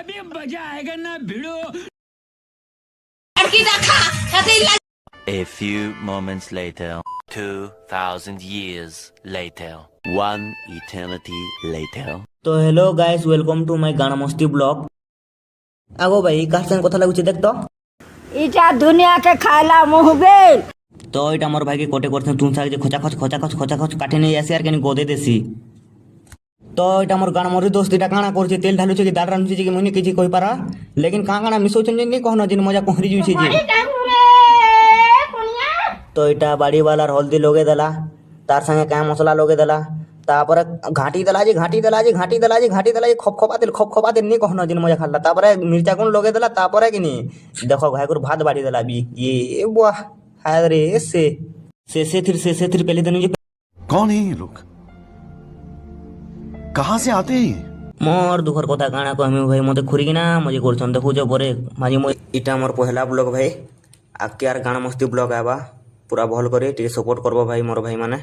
अभी मजा आएगा ना भिड़ो। A few moments later, 2,000 years later, one eternity later. তো hello guys, welcome to my Gaana Masti vlog. আগো ভাই কার সঙ্গে কথা লাগুছে দেখ তো। ইটা দুনিয়াকে খাইলা মুহবেল। তো এটা আমার ভাইকে কোটে করছেন তুম সাথে যে খোঁচা কাটে নিয়ে আসি আর কেন গদে দেছি। তো এটা আমার গানা মরি দোস্ত এটা কাଣା করছে তেল ঢালুছে কি দাল রান্ধুছে কি মুনি কিছু কই পারা লেকিন কাଣା মিশাউছেন যে কহনো যে মজা কহরি জুছে যে। তো এটা বাড়িওয়ালার হলদি লগে দেলা তার সঙ্গে কাঁ মশলা লগে দেলা তারপরে ঘাটি দেলা যে খপখপা তেল নি কহনো যে মজা খাল্লা তারপরে মির্চা গুণ লগে দেলা তারপরে কিনি দেখো ভাই করে ভাত বাড়ি দেলা বি ये वाह हाय रे से फिर पहले दिन कौन है ये लोग कहाँ से आते हैं मोर दुखर কথা কাଣା কহমি ভাই মতে খুরি কিনা মজে করছন দেখুছ পরে মাঝে এটা আমার পহলা ব্লগ ভাই আজকে আর গানা মস্তি ব্লগ আবা পুরা ভাল করে টিকে সপোর্ট করবো ভাই মোর ভাই মানে।